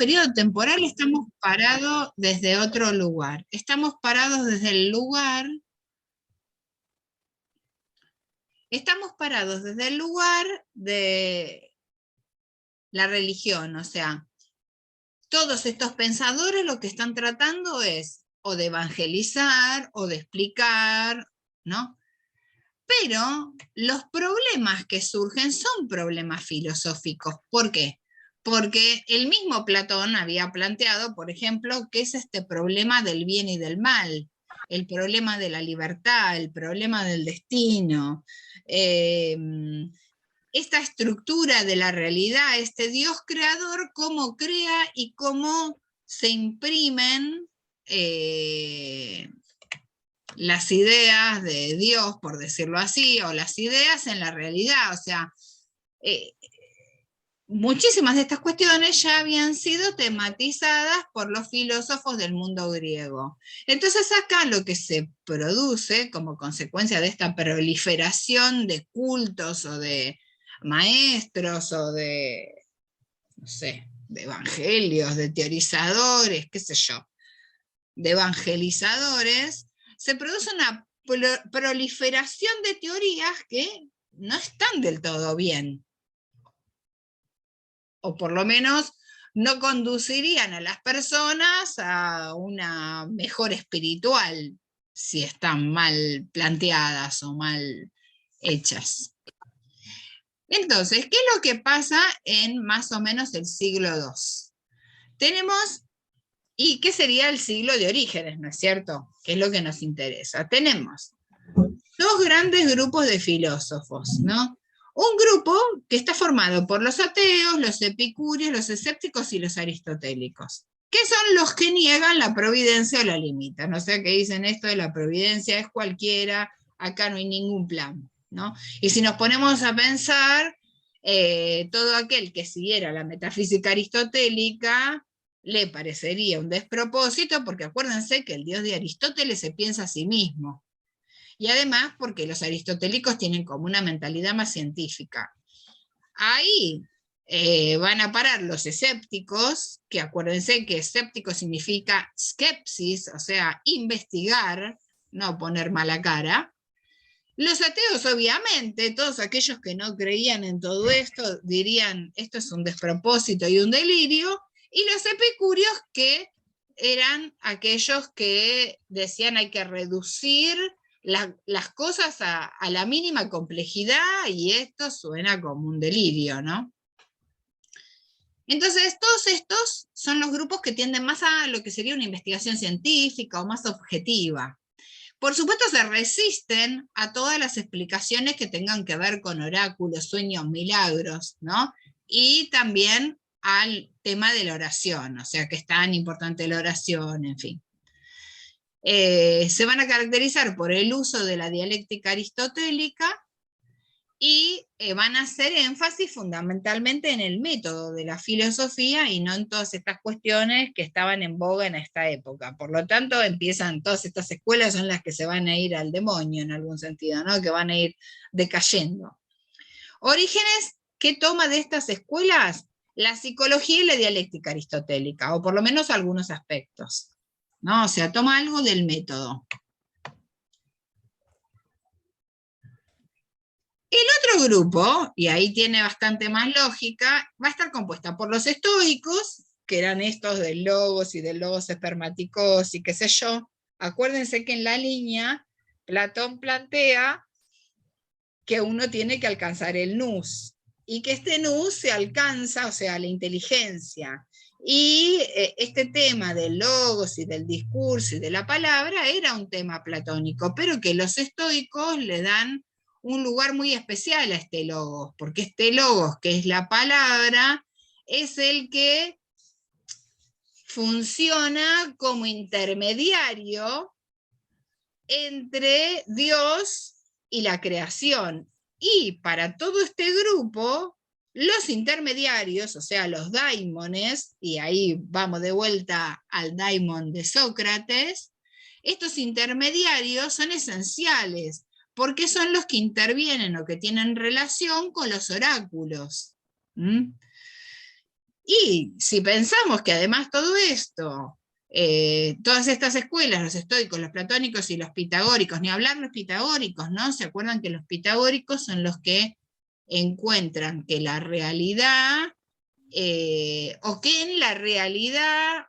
periodo temporal estamos parados desde otro lugar. Estamos parados desde el lugar. Estamos parados desde el lugar de la religión, o sea, todos estos pensadores lo que están tratando es o de evangelizar o de explicar, ¿no? Pero los problemas que surgen son problemas filosóficos. ¿Por qué? Porque el mismo Platón había planteado, por ejemplo, qué es este problema del bien y del mal, el problema de la libertad, el problema del destino, esta estructura de la realidad, este Dios creador, cómo crea y cómo se imprimen las ideas de Dios, por decirlo así, o las ideas en la realidad. O sea, muchísimas de estas cuestiones ya habían sido tematizadas por los filósofos del mundo griego. Entonces acá lo que se produce como consecuencia de esta proliferación de cultos o de maestros o de, no sé, de evangelios, de teorizadores, qué sé yo, de evangelizadores, se produce una proliferación de teorías que no están del todo bien, o por lo menos no conducirían a las personas a una mejor espiritual si están mal planteadas o mal hechas. Entonces, ¿qué es lo que pasa en más o menos el siglo II? Tenemos, ¿y qué sería el siglo de Orígenes, no es cierto? ¿Qué es lo que nos interesa? Tenemos dos grandes grupos de filósofos, ¿no? Un grupo que está formado por los ateos, los epicúreos, los escépticos y los aristotélicos, que son los que niegan la providencia o la limitan. O sea, que dicen esto de la providencia es cualquiera, acá no hay ningún plan, ¿no? Y si nos ponemos a pensar, todo aquel que siguiera la metafísica aristotélica le parecería un despropósito, porque acuérdense que el Dios de Aristóteles se piensa a sí mismo. Y además porque los aristotélicos tienen como una mentalidad más científica. Ahí van a parar los escépticos, que acuérdense que escéptico significa skepsis, o sea, investigar, no poner mala cara. Los ateos, obviamente, todos aquellos que no creían en todo esto, dirían, esto es un despropósito y un delirio, y los epicúreos, que eran aquellos que decían hay que reducir las cosas a la mínima complejidad, y esto suena como un delirio, ¿no? Entonces, todos estos son los grupos que tienden más a lo que sería una investigación científica o más objetiva. Por supuesto, se resisten a todas las explicaciones que tengan que ver con oráculos, sueños, milagros, ¿no? Y también al tema de la oración, o sea, que es tan importante la oración, en fin. Se van a caracterizar por el uso de la dialéctica aristotélica y van a hacer énfasis fundamentalmente en el método de la filosofía y no en todas estas cuestiones que estaban en boga en esta época. Por lo tanto, empiezan todas estas escuelas, son las que se van a ir al demonio en algún sentido, ¿no? Que van a ir decayendo. Orígenes, ¿qué toma de estas escuelas? La psicología y la dialéctica aristotélica, o por lo menos algunos aspectos, ¿no? O sea, toma algo del método. El otro grupo, y ahí tiene bastante más lógica, va a estar compuesta por los estoicos, que eran estos del logos y del logos espermáticos y qué sé yo. Acuérdense que en la línea Platón plantea que uno tiene que alcanzar el nous, y que este nous se alcanza, o sea, la inteligencia. Y este tema del logos y del discurso y de la palabra era un tema platónico, pero que los estoicos le dan un lugar muy especial a este logos, porque este logos, que es la palabra, es el que funciona como intermediario entre Dios y la creación. Y para todo este grupo, los intermediarios, o sea, los daimones, y ahí vamos de vuelta al daimon de Sócrates, estos intermediarios son esenciales, porque son los que intervienen o que tienen relación con los oráculos. ¿Mm? Y si pensamos que además todo esto, todas estas escuelas, los estoicos, los platónicos y los pitagóricos, ni hablar los pitagóricos, ¿no? ¿Se acuerdan que los pitagóricos son los que encuentran que la realidad, o que en la realidad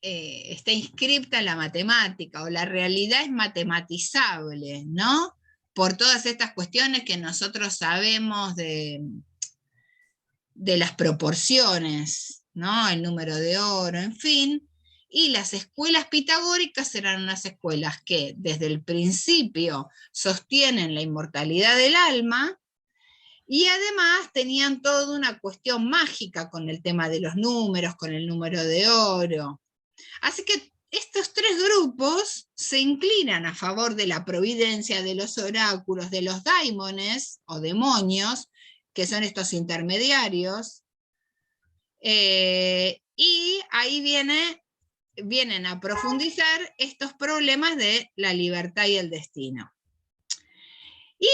está inscripta en la matemática, o la realidad es matematizable, ¿no? Por todas estas cuestiones que nosotros sabemos de las proporciones, ¿no? El número de oro, en fin. Y las escuelas pitagóricas eran unas escuelas que desde el principio sostienen la inmortalidad del alma, y además tenían toda una cuestión mágica con el tema de los números, con el número de oro. Así que estos tres grupos se inclinan a favor de la providencia, de los oráculos, de los daimones o demonios, que son estos intermediarios, y ahí vienen a profundizar estos problemas de la libertad y el destino. Y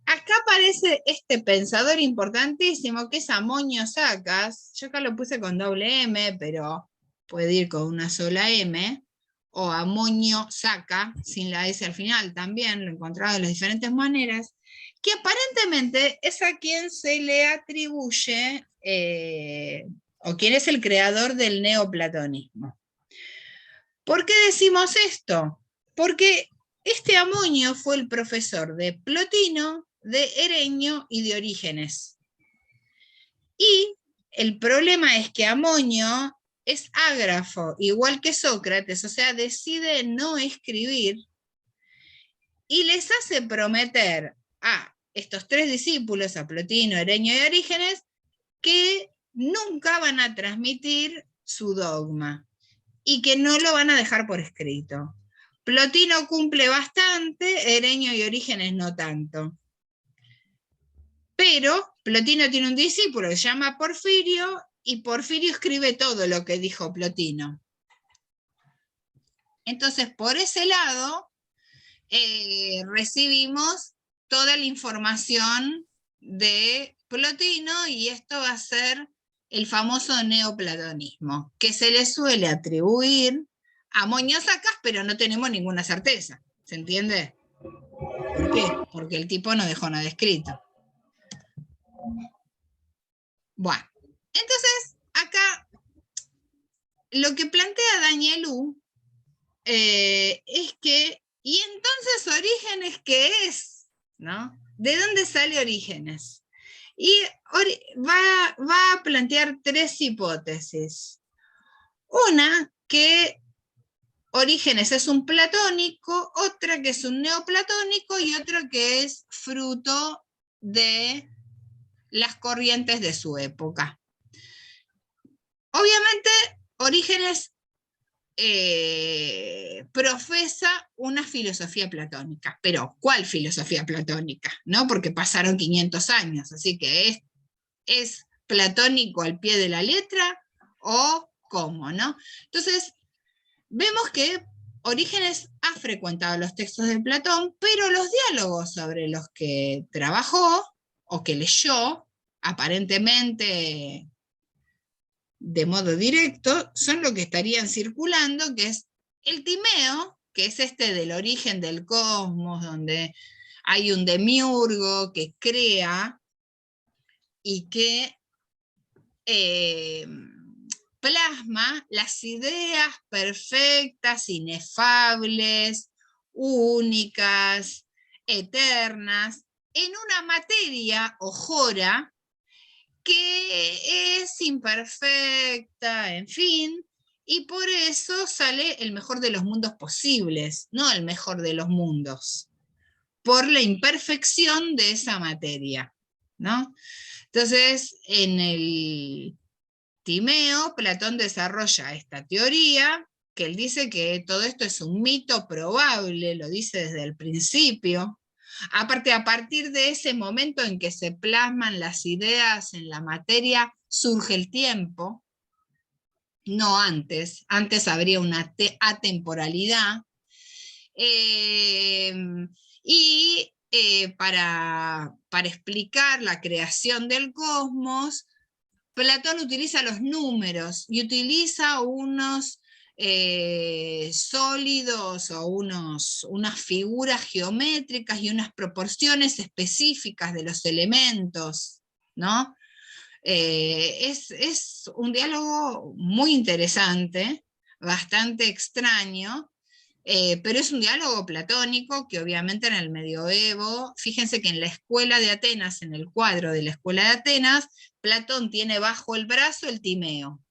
acá aparece este pensador importantísimo que es Amonio Sacas. Yo acá lo puse con doble M, pero puede ir con una sola M, o Amonio Saca, sin la S al final también, lo he encontrado de las diferentes maneras, que aparentemente es a quien se le atribuye, o quien es el creador del neoplatonismo. ¿Por qué decimos esto? Porque este Amonio fue el profesor de Plotino, de Erenio y de Orígenes. Y el problema es que Amonio es ágrafo, igual que Sócrates, o sea, decide no escribir y les hace prometer a estos tres discípulos, a Plotino, Erenio y Orígenes, que nunca van a transmitir su dogma y que no lo van a dejar por escrito. Plotino cumple bastante, Erenio y Orígenes no tanto. Pero Plotino tiene un discípulo que se llama Porfirio, y Porfirio escribe todo lo que dijo Plotino. Entonces, por ese lado, recibimos toda la información de Plotino, y esto va a ser el famoso neoplatonismo, que se le suele atribuir a Amonio Sacas, pero no tenemos ninguna certeza. ¿Se entiende? ¿Por qué? Porque el tipo no dejó nada escrito. Bueno, entonces acá lo que plantea Danielou es que, ¿y entonces Orígenes qué es? ¿No? ¿De dónde sale Orígenes? Y va a plantear tres hipótesis. Una, que Orígenes es un platónico, otra que es un neoplatónico, y otra que es fruto de las corrientes de su época. Obviamente, Orígenes profesa una filosofía platónica, pero ¿cuál filosofía platónica? ¿No? Porque pasaron 500 años, así que ¿es platónico al pie de la letra o cómo? ¿No? Entonces, vemos que Orígenes ha frecuentado los textos de Platón, pero los diálogos sobre los que trabajó o que leyó, aparentemente de modo directo, son lo que estarían circulando, que es el Timeo, que es este del origen del cosmos, donde hay un demiurgo que crea y que plasma las ideas perfectas, inefables, únicas, eternas, en una materia o jora que es imperfecta, en fin, y por eso sale el mejor de los mundos posibles, no el mejor de los mundos, por la imperfección de esa materia, ¿no? Entonces, en el Timeo, Platón desarrolla esta teoría, que él dice que todo esto es un mito probable, lo dice desde el principio. Aparte, a partir de ese momento en que se plasman las ideas en la materia, surge el tiempo, no antes. Antes habría una atemporalidad. Y para explicar la creación del cosmos, Platón utiliza los números y utiliza unos sólidos o unas figuras geométricas y unas proporciones específicas de los elementos, ¿no? Es un diálogo muy interesante, bastante extraño, pero es un diálogo platónico que obviamente en el medioevo, fíjense que en la escuela de Atenas, en el cuadro de la escuela de Atenas, Platón tiene bajo el brazo el Timeo.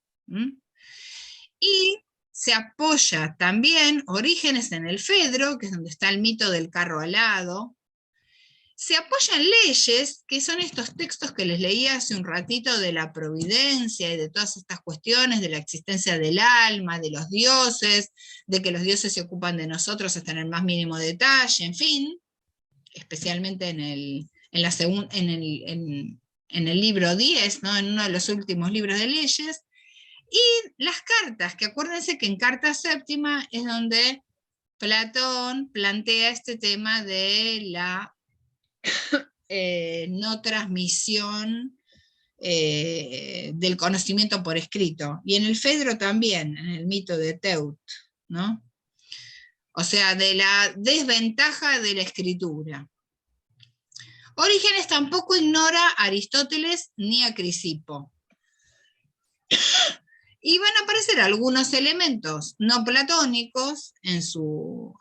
Y se apoya también Orígenes en el Fedro, que es donde está el mito del carro alado. Se apoyan leyes, que son estos textos que les leí hace un ratito de la providencia y de todas estas cuestiones, de la existencia del alma, de los dioses, de que los dioses se ocupan de nosotros hasta en el más mínimo detalle, en fin, especialmente en el libro 10, ¿no? En uno de los últimos libros de leyes. Y las cartas, que acuérdense que en carta séptima es donde Platón plantea este tema de la no transmisión del conocimiento por escrito. Y en el Fedro también, en el mito de Teut, ¿no? O sea, de la desventaja de la escritura. Orígenes tampoco ignora a Aristóteles ni a Crisipo. Y van a aparecer algunos elementos no platónicos en sus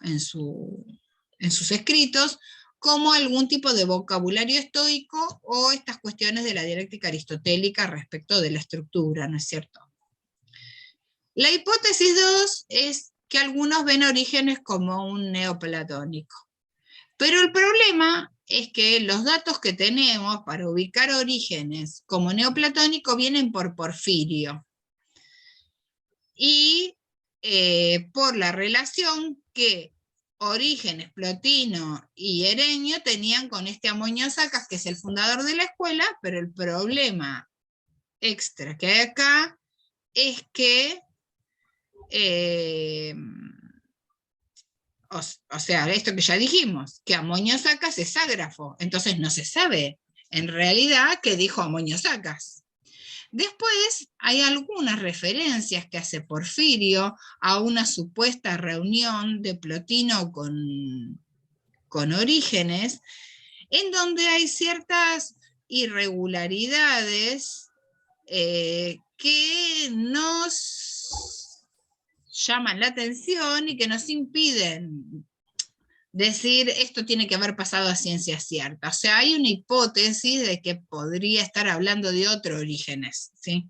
escritos, como algún tipo de vocabulario estoico o estas cuestiones de la dialéctica aristotélica respecto de la estructura, ¿no es cierto? La hipótesis 2 es que algunos ven a Orígenes como un neoplatónico. Pero el problema es que los datos que tenemos para ubicar a Orígenes como neoplatónico vienen por Porfirio. Y por la relación que Orígenes, Plotino y Erenio tenían con este Amonio Sacas, que es el fundador de la escuela, pero el problema extra que hay acá es que, o sea, esto que ya dijimos, que Amonio Sacas es ágrafo, entonces no se sabe en realidad qué dijo Amonio Sacas. Después hay algunas referencias que hace Porfirio a una supuesta reunión de Plotino con Orígenes, en donde hay ciertas irregularidades que nos llaman la atención y que nos impiden decir esto tiene que haber pasado a ciencia cierta. O sea, hay una hipótesis de que podría estar hablando de otro Orígenes, ¿sí?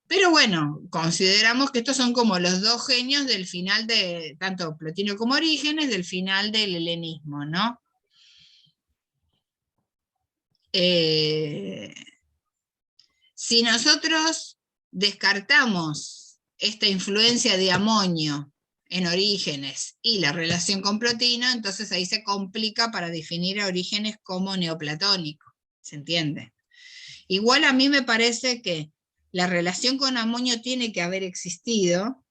Pero bueno, consideramos que estos son como los dos genios del final de, tanto Plotino como Orígenes, del final del helenismo, ¿no? Si nosotros descartamos esta influencia de Amonio en Orígenes y la relación con Plotino, entonces ahí se complica para definir a Orígenes como neoplatónico, ¿se entiende? Igual a mí me parece que la relación con Amonio tiene que haber existido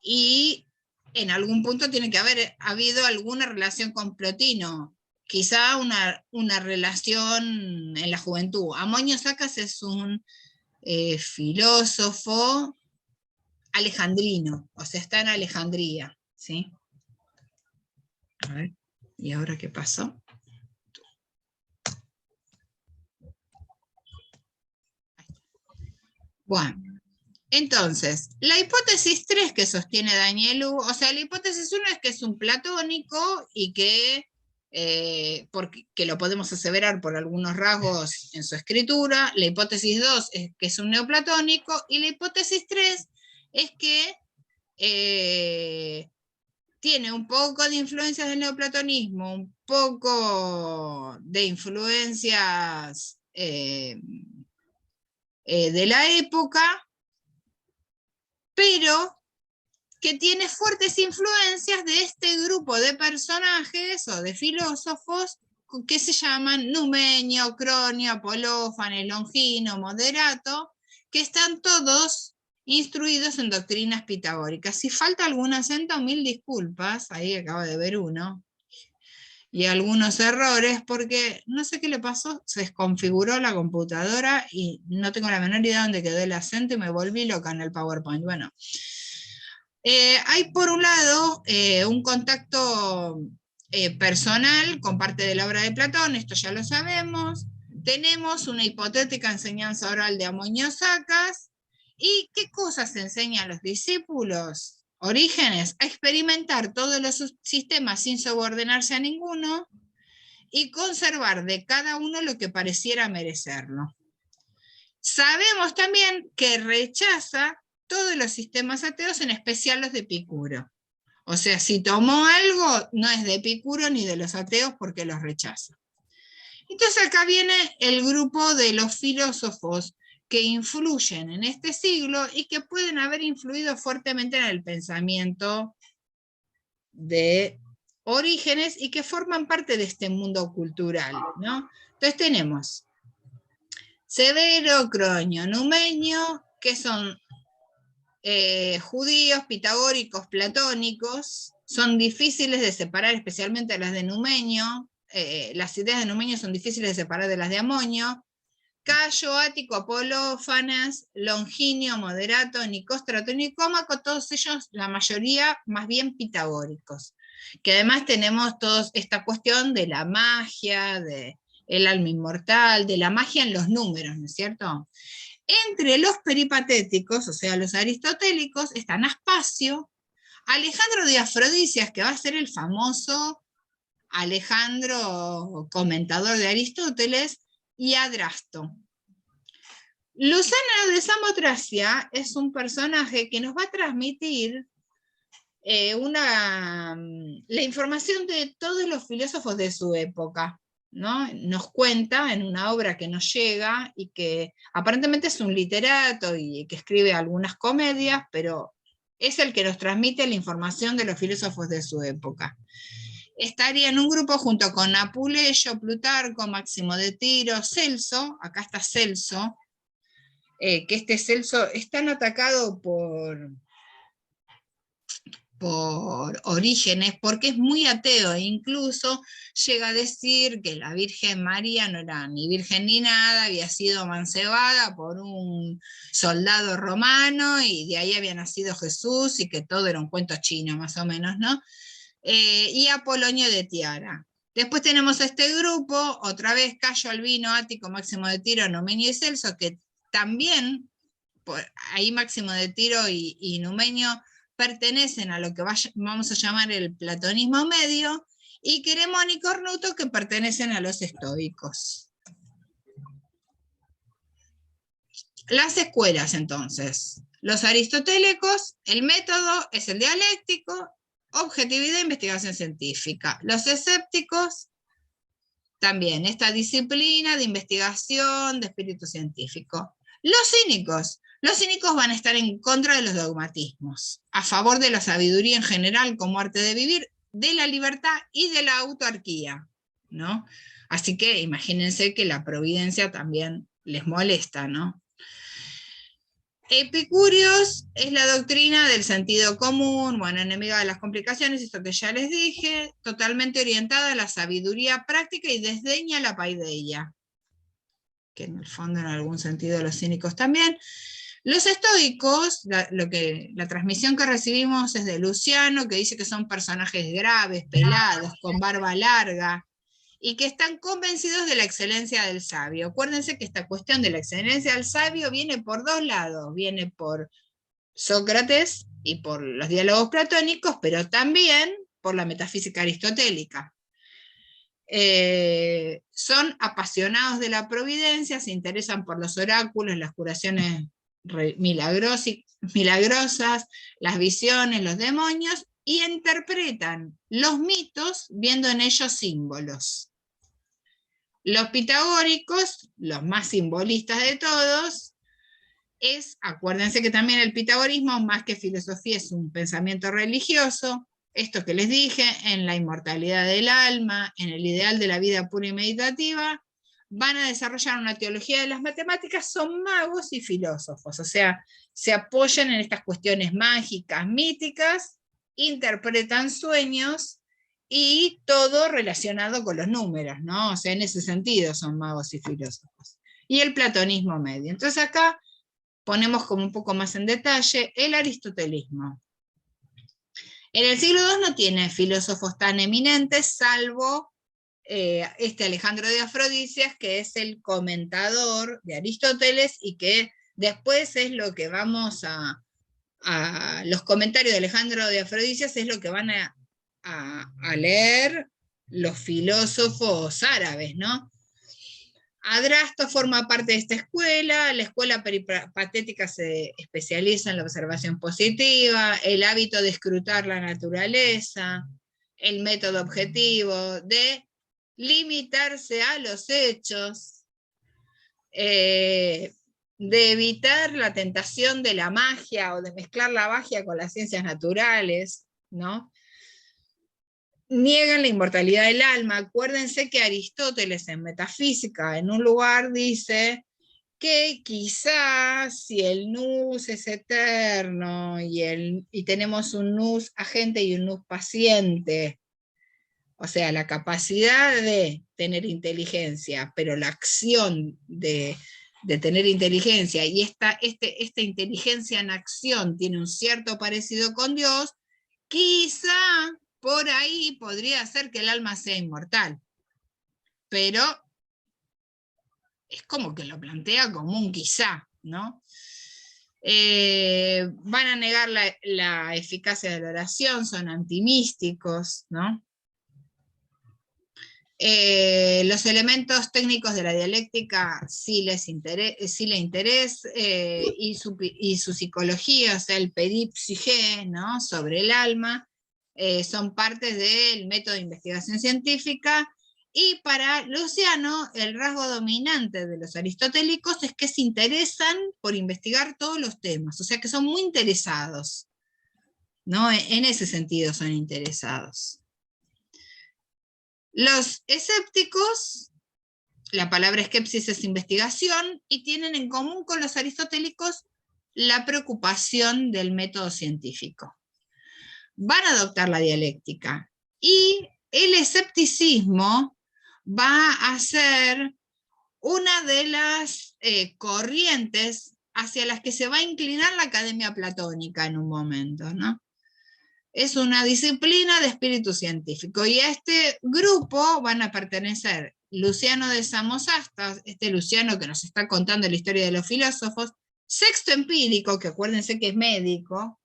y en algún punto tiene que haber habido alguna relación con Plotino, quizá una relación en la juventud. Amonio Sacas es un filósofo alejandrino, o sea, está en Alejandría, ¿sí? A ver, ¿y ahora qué pasó? Bueno, entonces, la hipótesis 3 que sostiene Danielou, o sea, la hipótesis 1 es que es un platónico y que, que lo podemos aseverar por algunos rasgos en su escritura. La hipótesis 2 es que es un neoplatónico, y la hipótesis 3 es que tiene un poco de influencias del neoplatonismo, un poco de influencias de la época, pero que tiene fuertes influencias de este grupo de personajes o de filósofos que se llaman Numenio, Cronio, Apolófanes, Longino, Moderato, que están todos instruidos en doctrinas pitagóricas. Si falta algún acento, mil disculpas, ahí acabo de ver uno. y algunos errores, porque no sé qué le pasó, se desconfiguró la computadora y no tengo la menor idea de dónde quedó el acento y me volví loca en el PowerPoint. Bueno, hay por un lado un contacto personal con parte de la obra de Platón, esto ya lo sabemos. Tenemos una hipotética enseñanza oral de Amoño-Sacas. ¿Y qué cosas enseñan los discípulos? Orígenes, a experimentar todos los sistemas sin subordinarse a ninguno y conservar de cada uno lo que pareciera merecerlo. Sabemos también que rechaza todos los sistemas ateos, en especial los de Epicuro. O sea, si tomó algo, no es de Epicuro ni de los ateos porque los rechaza. Entonces acá viene el grupo de los filósofos que influyen en este siglo y que pueden haber influido fuertemente en el pensamiento de Orígenes y que forman parte de este mundo cultural, ¿no? Entonces tenemos Severo, Cronio, Numenio, que son judíos, pitagóricos, platónicos, son difíciles de separar, especialmente las de Numenio. Las ideas de Numenio son difíciles de separar de las de Amonio. Cayo, Ático, Apolo, Fanas, Longinio, Moderato, Nicóstrato y Nicómaco, todos ellos, la mayoría, más bien pitagóricos. Que además tenemos toda esta cuestión de la magia, de el alma inmortal, de la magia en los números, ¿no es cierto? Entre los peripatéticos, o sea, los aristotélicos, están Aspacio, Alejandro de Afrodisias, que va a ser el famoso Alejandro comentador de Aristóteles, y Adrasto. Lucena de Samotracia es un personaje que nos va a transmitir la información de todos los filósofos de su época, ¿no? Nos cuenta en una obra que nos llega y que aparentemente es un literato y que escribe algunas comedias, pero es el que nos transmite la información de los filósofos de su época. Estaría en un grupo junto con Apuleyo, Plutarco, Máximo de Tiro, Celso, acá está Celso, que este Celso es tan atacado por Orígenes, porque es muy ateo, e incluso llega a decir que la Virgen María no era ni virgen ni nada, había sido mancebada por un soldado romano y de ahí había nacido Jesús y que todo era un cuento chino más o menos, ¿no? Y Apolonio de Tiara. Después tenemos este grupo, otra vez Cayo, Albino, Ático, Máximo de Tiro, Numenio y Celso, que también, ahí Máximo de Tiro y Numenio pertenecen a lo que vamos a llamar el platonismo medio, y Queremón y Cornuto, que pertenecen a los estoicos. Las escuelas, entonces. Los aristotélicos, el método es el dialéctico, objetividad e investigación científica. Los escépticos, también esta disciplina de investigación, de espíritu científico. Los cínicos van a estar en contra de los dogmatismos, a favor de la sabiduría en general como arte de vivir, de la libertad y de la autarquía, ¿no? Así que imagínense que la providencia también les molesta, ¿no? Epicúreos es la doctrina del sentido común, bueno, enemiga de las complicaciones, esto que ya les dije, totalmente orientada a la sabiduría práctica y desdeña la paideia, que en el fondo en algún sentido los cínicos también. Los estoicos, la transmisión que recibimos es de Luciano, que dice que son personajes graves, pelados, con barba larga, y que están convencidos de la excelencia del sabio. Acuérdense que esta cuestión de la excelencia del sabio viene por dos lados, viene por Sócrates y por los diálogos platónicos, pero también por la metafísica aristotélica. Son apasionados de la providencia, se interesan por los oráculos, las curaciones milagrosas, las visiones, los demonios, y interpretan los mitos viendo en ellos símbolos. Los pitagóricos, los más simbolistas de todos, acuérdense que también el pitagorismo, más que filosofía, es un pensamiento religioso. Esto que les dije, en la inmortalidad del alma, en el ideal de la vida pura y meditativa, van a desarrollar una teología de las matemáticas, son magos y filósofos, o sea, se apoyan en estas cuestiones mágicas, míticas, interpretan sueños y todo relacionado con los números, ¿no? O sea, en ese sentido son magos y filósofos. Y el platonismo medio. Entonces acá ponemos como un poco más en detalle el aristotelismo. En el siglo II no tiene filósofos tan eminentes, salvo este Alejandro de Afrodisias, que es el comentador de Aristóteles y que después es lo que vamos a los comentarios de Alejandro de Afrodisias es lo que van a leer los filósofos árabes, ¿no? Adrasto forma parte de esta escuela, la escuela peripatética se especializa en la observación positiva, el hábito de escrutar la naturaleza, el método objetivo de limitarse a los hechos, de evitar la tentación de la magia o de mezclar la magia con las ciencias naturales, ¿no? Niegan la inmortalidad del alma. Acuérdense que Aristóteles en Metafísica, en un lugar, dice que quizás si el nous es eterno y tenemos un nous agente y un nous paciente, o sea, la capacidad de tener inteligencia, pero la acción de tener inteligencia, y esta inteligencia en acción tiene un cierto parecido con Dios, quizá por ahí podría ser que el alma sea inmortal, pero es como que lo plantea como un quizá, ¿no? Van a negar la eficacia de la oración, son antimísticos, ¿no? Los elementos técnicos de la dialéctica sí les interesa, y su psicología, o sea, el peripsige, ¿no? Sobre el alma, son partes del método de investigación científica, y para Luciano el rasgo dominante de los aristotélicos es que se interesan por investigar todos los temas, o sea que son muy interesados, ¿no? En ese sentido son interesados. Los escépticos, la palabra esquepsis es investigación, y tienen en común con los aristotélicos la preocupación del método científico. Van a adoptar la dialéctica, y el escepticismo va a ser una de las corrientes hacia las que se va a inclinar la academia platónica en un momento, ¿no? Es una disciplina de espíritu científico, y a este grupo van a pertenecer Luciano de Samosata, este Luciano que nos está contando la historia de los filósofos, Sexto Empírico, que acuérdense que es médico,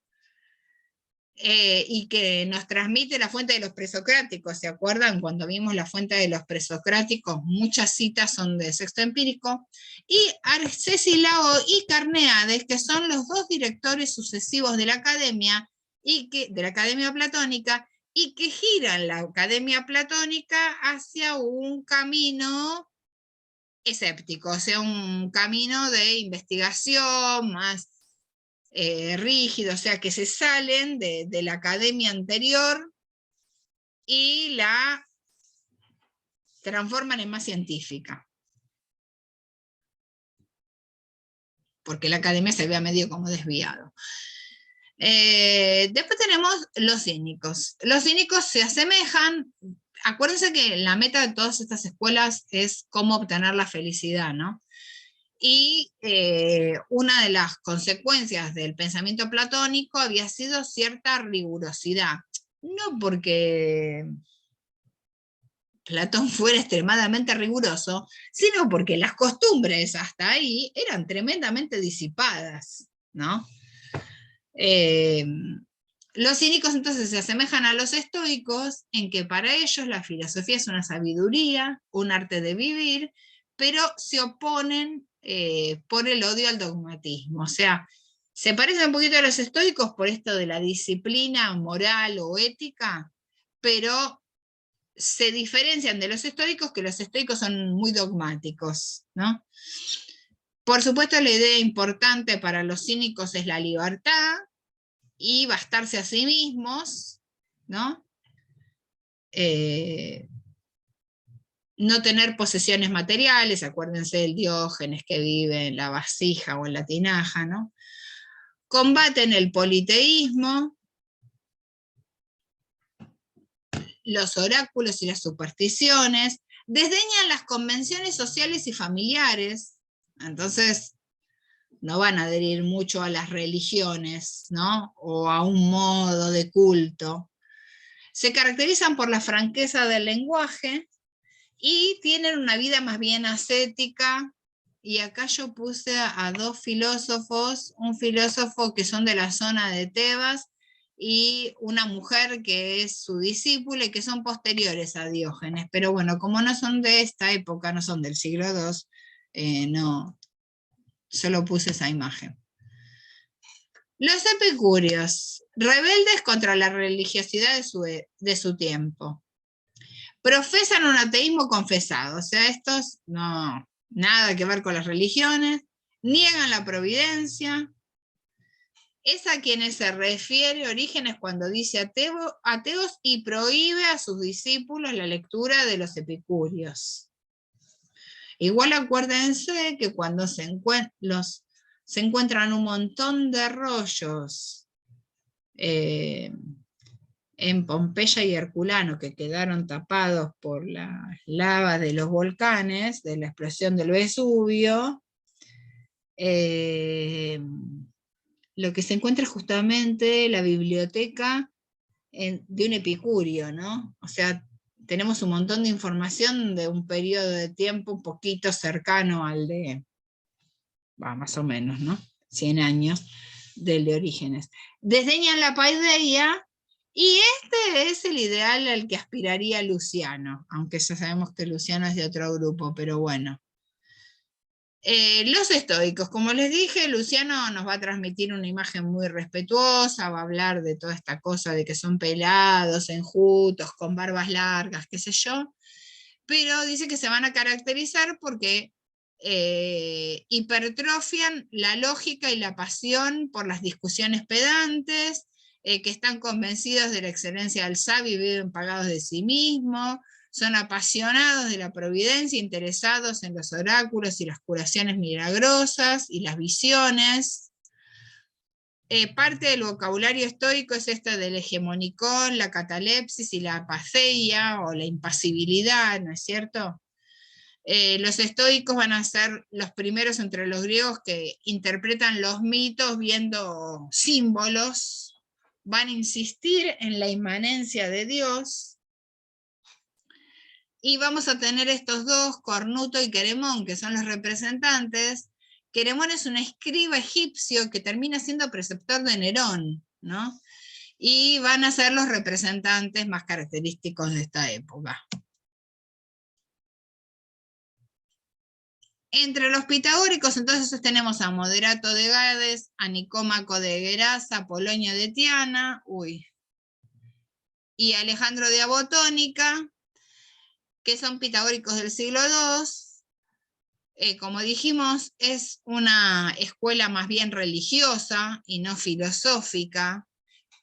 y que nos transmite la fuente de los presocráticos. ¿Se acuerdan? Cuando vimos la fuente de los presocráticos, muchas citas son de Sexto Empírico, y Arcesilao y Carneades, que son los dos directores sucesivos de la academia, de la academia platónica, y que giran la academia platónica hacia un camino escéptico, o sea, un camino de investigación más rígido, o sea, que se salen de la academia anterior y la transforman en más científica. Porque la academia se vea medio como desviado. Después tenemos los cínicos. Los cínicos se asemejan, acuérdense que la meta de todas estas escuelas es cómo obtener la felicidad, ¿no? Y una de las consecuencias del pensamiento platónico había sido cierta rigurosidad, no porque Platón fuera extremadamente riguroso, sino porque las costumbres hasta ahí eran tremendamente disipadas, ¿no? Los cínicos entonces se asemejan a los estoicos en que para ellos la filosofía es una sabiduría, un arte de vivir, pero se oponen por el odio al dogmatismo. O sea, se parecen un poquito a los estoicos por esto de la disciplina moral o ética, pero se diferencian de los estoicos, que los estoicos son muy dogmáticos, ¿no? Por supuesto, la idea importante para los cínicos es la libertad y bastarse a sí mismos, ¿no? No tener posesiones materiales, acuérdense del Diógenes que vive en la vasija o en la tinaja, ¿no? Combaten el politeísmo, los oráculos y las supersticiones, desdeñan las convenciones sociales y familiares, entonces no van a adherir mucho a las religiones, ¿no? O a un modo de culto. Se caracterizan por la franqueza del lenguaje y tienen una vida más bien ascética. Y acá yo puse a dos filósofos, un filósofo que son de la zona de Tebas y una mujer que es su discípula y que son posteriores a Diógenes. Pero bueno, como no son de esta época, no son del siglo II, no, solo puse esa imagen. Los epicúreos, rebeldes contra la religiosidad de su tiempo. Profesan un ateísmo confesado, o sea, estos no, nada que ver con las religiones, niegan la providencia. Es a quienes se refiere Orígenes cuando dice ateos y prohíbe a sus discípulos la lectura de los epicúreos. Igual acuérdense que cuando se encuentran un montón de rollos en Pompeya y Herculano que quedaron tapados por las lavas de los volcanes, de la explosión del Vesubio, lo que se encuentra es justamente la biblioteca de un epicúreo, ¿no? O sea, tenemos un montón de información de un periodo de tiempo un poquito cercano al de, más o menos, ¿no? 100 años del de Orígenes. Desdeñan la paideia, y este es el ideal al que aspiraría Luciano, aunque ya sabemos que Luciano es de otro grupo, pero bueno. Los estoicos, como les dije, Luciano nos va a transmitir una imagen muy respetuosa, va a hablar de toda esta cosa de que son pelados, enjutos, con barbas largas, qué sé yo, pero dice que se van a caracterizar porque hipertrofian la lógica y la pasión por las discusiones pedantes, que están convencidos de la excelencia del sabio y viven pagados de sí mismos, son apasionados de la providencia, interesados en los oráculos y las curaciones milagrosas y las visiones. Parte del vocabulario estoico es esto del hegemonicón, la catalepsis y la apatheia o la impasibilidad, ¿no es cierto? Los estoicos van a ser los primeros entre los griegos que interpretan los mitos viendo símbolos, van a insistir en la inmanencia de Dios, y vamos a tener estos dos, Cornuto y Queremón, que son los representantes. Queremón es un escriba egipcio que termina siendo preceptor de Nerón, ¿no? Y van a ser los representantes más característicos de esta época. Entre los pitagóricos, entonces tenemos a Moderato de Gades, a Nicómaco de Gerasa, a Polonio de Tiana, y Alejandro de Abotónica, que son pitagóricos del siglo II. Como dijimos, es una escuela más bien religiosa y no filosófica,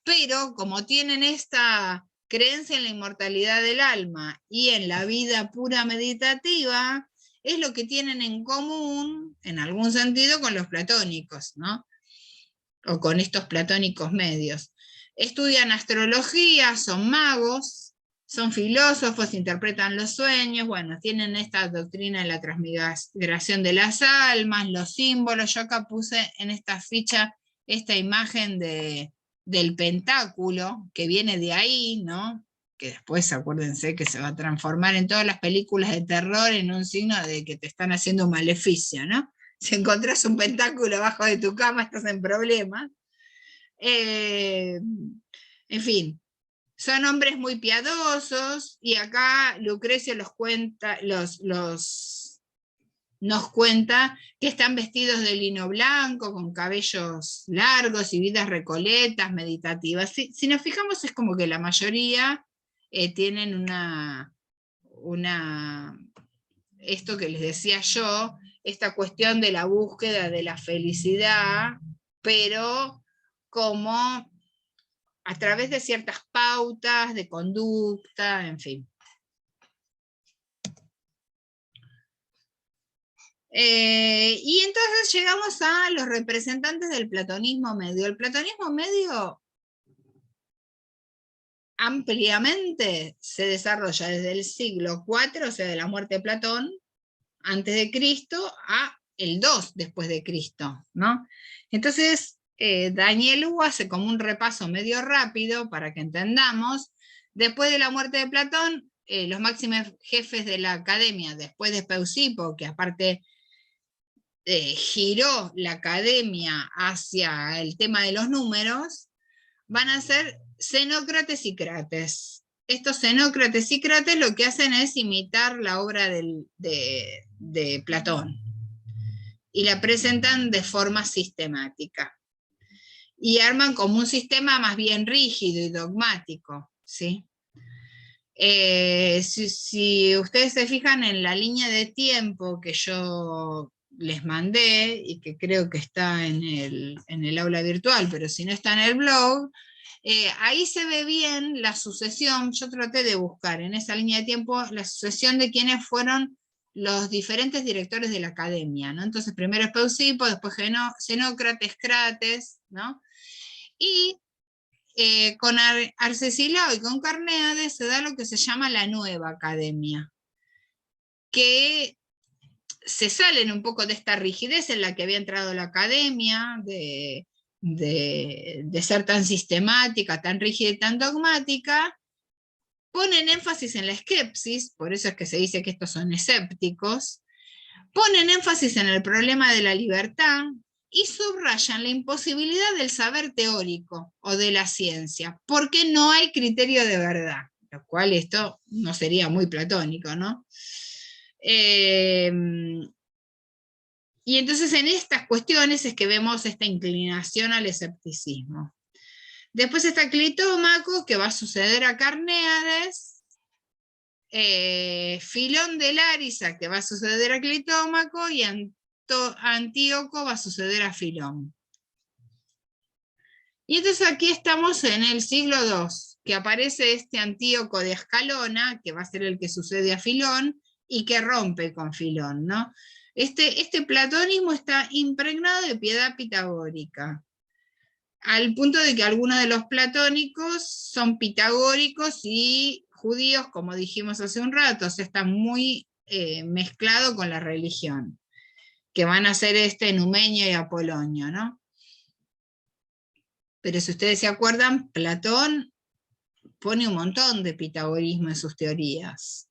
pero como tienen esta creencia en la inmortalidad del alma y en la vida pura meditativa, es lo que tienen en común, en algún sentido, con los platónicos, ¿no? O con estos platónicos medios. Estudian astrología, son magos, son filósofos, interpretan los sueños, bueno, tienen esta doctrina de la transmigración de las almas, los símbolos. Yo acá puse en esta ficha esta imagen del pentáculo, que viene de ahí, ¿no? Que después acuérdense que se va a transformar en todas las películas de terror en un signo de que te están haciendo un maleficio, ¿no? Si encontrás un pentáculo abajo de tu cama, estás en problemas. En fin, son hombres muy piadosos, y acá Lucrecio nos cuenta que están vestidos de lino blanco, con cabellos largos y vidas recoletas, meditativas. Si nos fijamos, es como que la mayoría tienen esto que les decía yo, esta cuestión de la búsqueda de la felicidad, pero como a través de ciertas pautas de conducta, en fin. Y entonces llegamos a los representantes del platonismo medio. El platonismo medio ampliamente se desarrolla desde el siglo IV, o sea, de la muerte de Platón, antes de Cristo, a el 2 después de Cristo, ¿no? Entonces, Daniel Hu hace como un repaso medio rápido para que entendamos. Después de la muerte de Platón, los máximos jefes de la academia, después de Speusipo, que aparte giró la academia hacia el tema de los números, van a ser Xenócrates y Crates. Estos Xenócrates y Crates lo que hacen es imitar la obra de Platón y la presentan de forma sistemática. Y arman como un sistema más bien rígido y dogmático, ¿sí? Si ustedes se fijan en la línea de tiempo que yo les mandé y que creo que está en el aula virtual, pero si no está en el blog, ahí se ve bien la sucesión. Yo traté de buscar en esa línea de tiempo la sucesión de quienes fueron los diferentes directores de la academia, ¿no? Entonces primero Speusipo, después Xenócrates, Crates, ¿no? Y con Arcesilao y con Carneades se da lo que se llama la nueva academia, que se salen un poco de esta rigidez en la que había entrado la academia, de ser tan sistemática, tan rígida y tan dogmática, ponen énfasis en la esquepsis, por eso es que se dice que estos son escépticos, ponen énfasis en el problema de la libertad y subrayan la imposibilidad del saber teórico o de la ciencia, porque no hay criterio de verdad, lo cual esto no sería muy platónico, ¿no? Y entonces en estas cuestiones es que vemos esta inclinación al escepticismo. Después está Clitómaco, que va a suceder a Carnéades, Filón de Larisa, que va a suceder a Clitómaco, y Antíoco va a suceder a Filón. Y entonces aquí estamos en el siglo II, que aparece este Antíoco de Ascalona, que va a ser el que sucede a Filón, y que rompe con Filón, ¿no? Este platonismo está impregnado de piedad pitagórica, al punto de que algunos de los platónicos son pitagóricos y judíos, como dijimos hace un rato, o sea, está muy mezclado con la religión, que van a ser Numenio y Apolonio, ¿no? Pero si ustedes se acuerdan, Platón pone un montón de pitagorismo en sus teorías.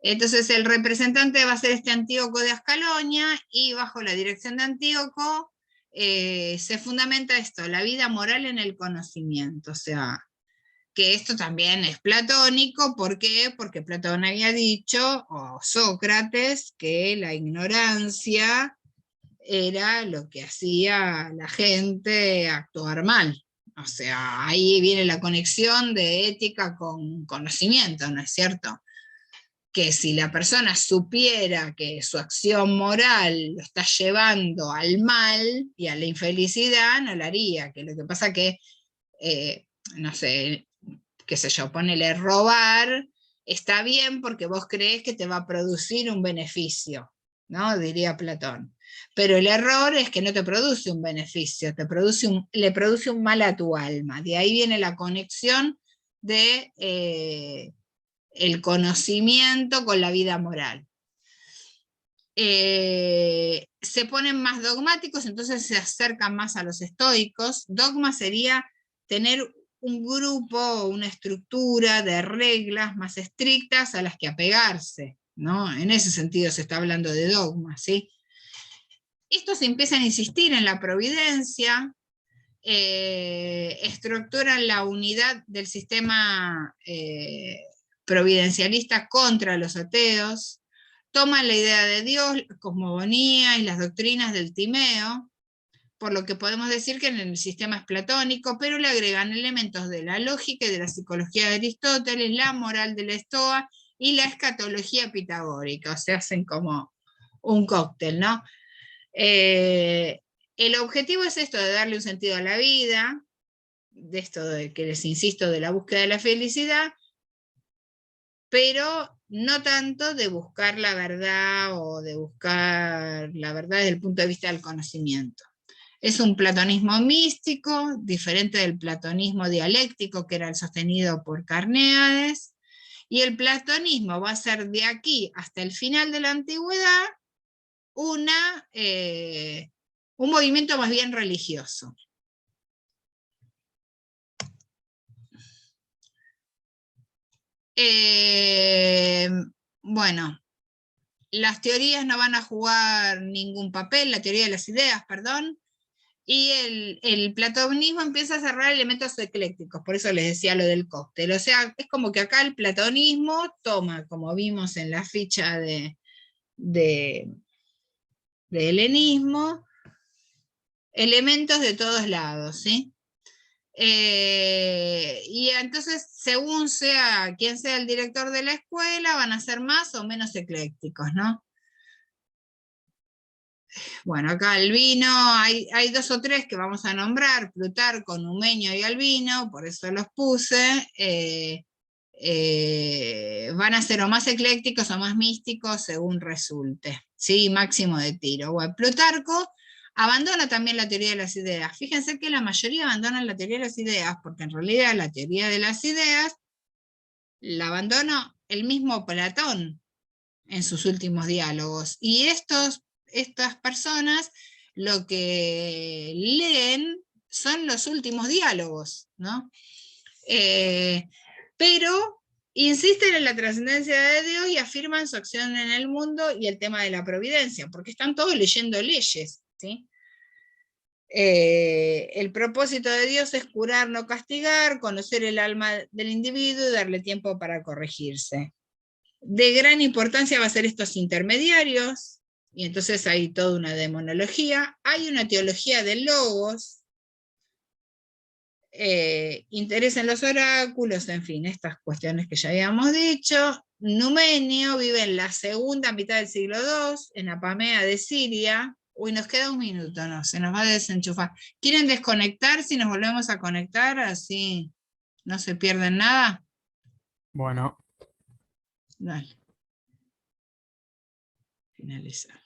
Entonces el representante va a ser Antíoco de Ascalonia, y bajo la dirección de Antíoco se fundamenta esto, la vida moral en el conocimiento. O sea, que esto también es platónico. ¿Por qué? Porque Platón había dicho, o Sócrates, que la ignorancia era lo que hacía a la gente actuar mal. O sea, ahí viene la conexión de ética con conocimiento, ¿no es cierto? Que si la persona supiera que su acción moral lo está llevando al mal y a la infelicidad, no lo haría. Que lo que pasa que, no sé, qué sé yo, ponele robar, está bien porque vos crees que te va a producir un beneficio, ¿no? Diría Platón. Pero el error es que no te produce un beneficio, le produce un mal a tu alma. De ahí viene la conexión de el conocimiento con la vida moral. Se ponen más dogmáticos, entonces se acercan más a los estoicos. Dogma sería tener un grupo, una estructura de reglas más estrictas a las que apegarse, ¿no? En ese sentido se está hablando de dogma, ¿sí? Estos empiezan a insistir en la providencia, estructuran la unidad del sistema providencialista contra los ateos, toman la idea de Dios, la cosmogonía y las doctrinas del Timeo, por lo que podemos decir que en el sistema es platónico, pero le agregan elementos de la lógica y de la psicología de Aristóteles, la moral de la Estoa y la escatología pitagórica. O sea, hacen como un cóctel, ¿no? El objetivo es esto de darle un sentido a la vida, de esto de que les insisto, de la búsqueda de la felicidad, pero no tanto de buscar la verdad o de buscar la verdad desde el punto de vista del conocimiento. Es un platonismo místico, diferente del platonismo dialéctico, que era el sostenido por Carnéades, y el platonismo va a ser de aquí hasta el final de la antigüedad un movimiento más bien religioso. Bueno, las teorías no van a jugar ningún papel, la teoría de las ideas, perdón, y el platonismo empieza a cerrar elementos eclécticos, por eso les decía lo del cóctel. O sea, es como que acá el platonismo toma, como vimos en la ficha de helenismo, elementos de todos lados, ¿sí? Y entonces, según sea quien sea el director de la escuela, van a ser más o menos eclécticos, ¿no? Bueno, acá Albino, hay 2 o 3 que vamos a nombrar, Plutarco, Numenio y Albino, por eso los puse. Van a ser o más eclécticos o más místicos según resulte, ¿sí? Máximo de tiro. Bueno, Plutarco abandona también la teoría de las ideas. Fíjense que la mayoría abandonan la teoría de las ideas, porque en realidad la teoría de las ideas la abandona el mismo Platón en sus últimos diálogos. Y estas personas lo que leen son los últimos diálogos, ¿no? Pero insisten en la trascendencia de Dios y afirman su acción en el mundo y el tema de la providencia, porque están todos leyendo leyes, ¿sí? El propósito de Dios es curar, no castigar, conocer el alma del individuo y darle tiempo para corregirse. De gran importancia va a ser estos intermediarios, y entonces hay toda una demonología, hay una teología del logos, interés en los oráculos, en fin, estas cuestiones que ya habíamos dicho. Numenio vive en la segunda mitad del siglo II, en Apamea de Siria. Uy, nos queda un minuto, no, se nos va a desenchufar. ¿Quieren desconectar si nos volvemos a conectar? Así no se pierden nada. Bueno. Dale. Finalizar.